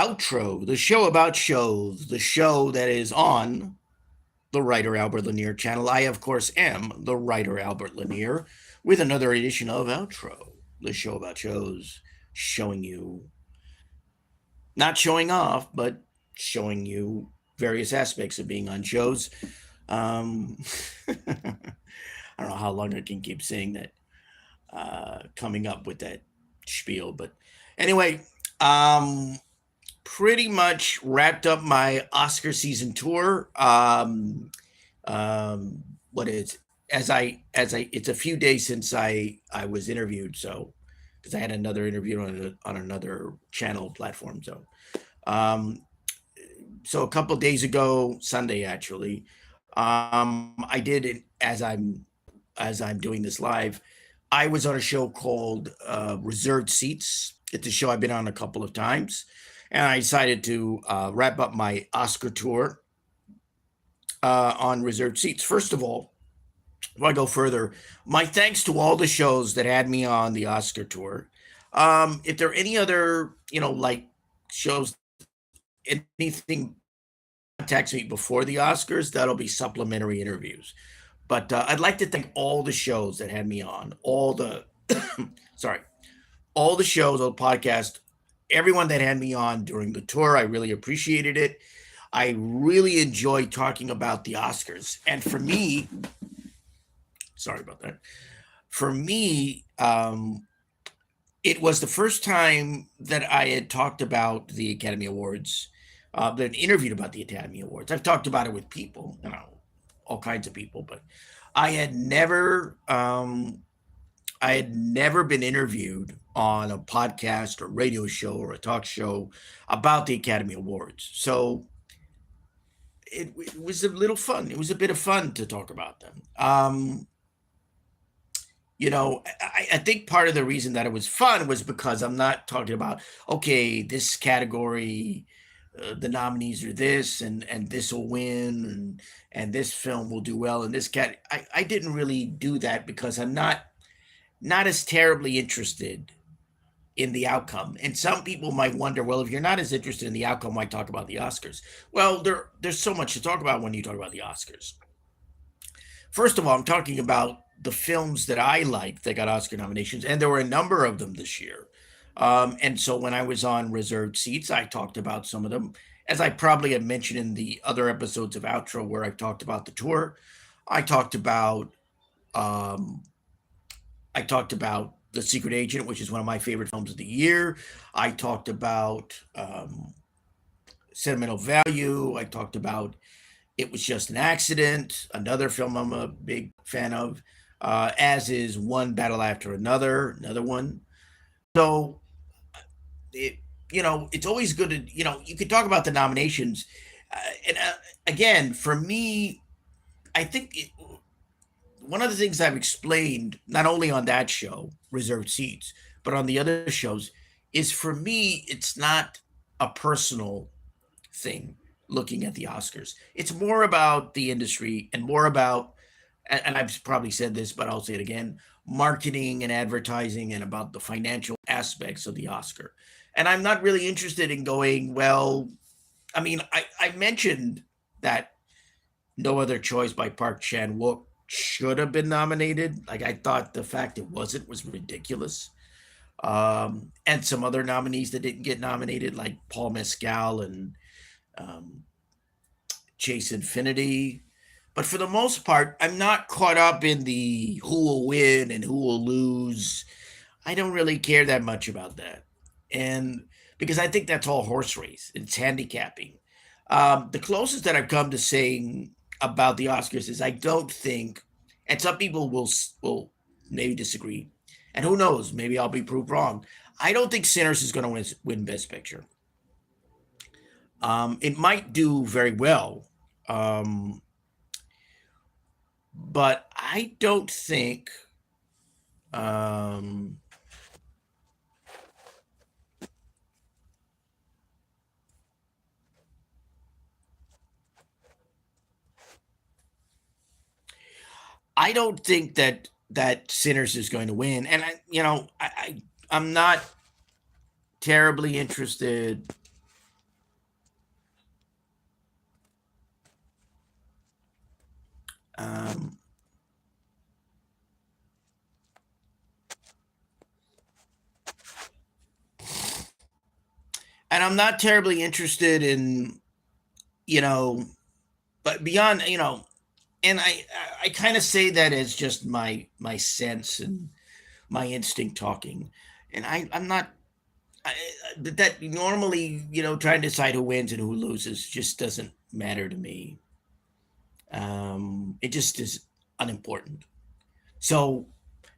Outro, the show about shows, the show that is on the writer Albert Lanier channel. I, of course, am the writer Albert Lanier with another edition of Outro, the show about shows, showing you, not showing off, but showing you various aspects of being on shows. Um, I don't know how long I can keep saying that, coming up with that spiel, but anyway, um, pretty much wrapped up my Oscar season tour. What is it's a few days since I was interviewed, so because I had another interview on another channel platform, um, so a couple days ago, Sunday actually, I did it as I'm doing this live. I was on a show called Reserved Seats. It's a show I've been on a couple of times, and I decided to wrap up my Oscar tour on Reserved Seats. First of all, before I go further, my thanks to all the shows that had me on the Oscar tour. If there are any other, like shows, anything contacts me before the Oscars, that'll be supplementary interviews. But I'd like to thank all the shows that had me on, all the, sorry, all the shows, all the podcast, everyone that had me on during the tour. I really appreciated it. I really enjoyed talking about the Oscars. And for me, sorry about that. For me, it was the first time that I had talked about the Academy Awards, been interviewed about the Academy Awards. I've talked about it with people, all kinds of people, but I had never, I had never been interviewed on a podcast or radio show or a talk show about the Academy Awards. So it was a little fun. It was a bit of fun to talk about them. I think part of the reason that it was fun was because I'm not talking about, okay, this category, the nominees are this, and this will win, and this film will do well in this cat. I didn't really do that because I'm not as terribly interested in the outcome. And some people might wonder, well, if you're not as interested in the outcome, why talk about the Oscars? Well, there's so much to talk about when you talk about the Oscars. First of all, I'm talking about the films that I liked that got Oscar nominations, and there were a number of them this year. And so when I was on Reserved Seats, I talked about some of them, as I probably have mentioned in the other episodes of Outro where I talked about the tour. I talked about um, I talked about The Secret Agent, which is one of my favorite films of the year. I talked about Sentimental Value. I talked about It Was Just an Accident, another film I'm a big fan of, as is One Battle After another one. So it, it's always good to, you could talk about the nominations. And again, for me, I think one of the things I've explained, not only on that show, Reserved Seats, but on the other shows, is for me, it's not a personal thing looking at the Oscars. It's more about the industry and more about, and I've probably said this, but I'll say it again, marketing and advertising and about the financial aspects of the Oscar. And I'm not really interested in going, well, I mean, I mentioned that No Other Choice by Park Chan Wook should have been nominated. Like, I thought the fact it wasn't was ridiculous. And some other nominees that didn't get nominated, like Paul Mescal and um, Chase Infinity. But for the most part, I'm not caught up in the who will win and who will lose. I don't really care that much about that. And because I think that's all horse race, it's handicapping. The closest that I've come to saying about the Oscars is I don't think, and some people will maybe disagree, and who knows, maybe I'll be proved wrong. I don't think Sinners is going to win Best Picture. It might do very well, um, but I don't think. Um, I don't think that Sinners is going to win, and I'm not terribly interested Um, and I'm not terribly interested in, you know, but beyond, and I kind of say that as just my sense and my instinct talking, and I'm not. That normally, trying to decide who wins and who loses just doesn't matter to me. It just is unimportant. So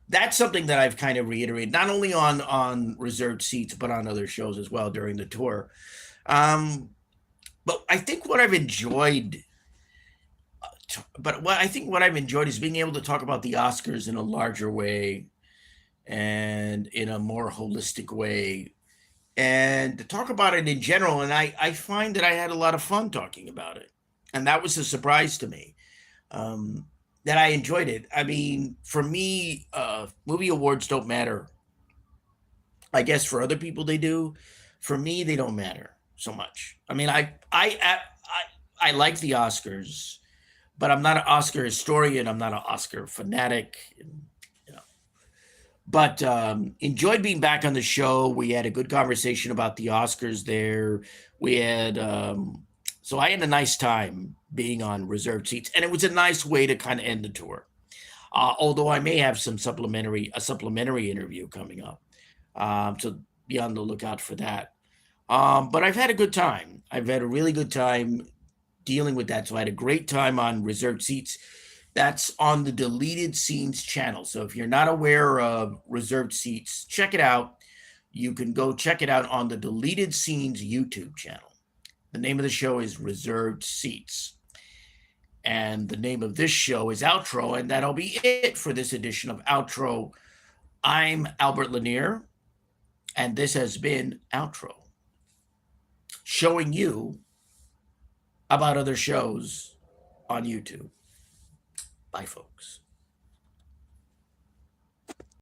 that's something that I've kind of reiterated, not only on reserved seats, but on other shows as well during the tour. Um, but I think what I've enjoyed, but what I think what I've enjoyed is being able to talk about the Oscars in a larger way and in a more holistic way, and to talk about it in general. And I find that I had a lot of fun talking about it, and that was a surprise to me. Um, that I enjoyed it. I mean, for me, movie awards don't matter. I guess for other people they do. For me, they don't matter so much. I mean, I like the Oscars, but I'm not an Oscar historian. I'm not an Oscar fanatic. You know. But enjoyed being back on the show. We had a good conversation about the Oscars there. We had so I had a nice time being on reserved seats, and it was a nice way to kind of end the tour. Although I may have a supplementary interview coming up, so be on the lookout for that. But I've had a good time. I've had a really good time dealing with that. So I had a great time on reserved seats. That's on the Deleted Scenes channel. So if you're not aware of reserved seats, check it out. You can go check it out on the Deleted Scenes YouTube channel. The name of the show is Reserved Seats. And the name of this show is Outro. And that'll be it for this edition of Outro. I'm Albert Lanier, and this has been Outro, showing you about other shows on YouTube. Bye, folks.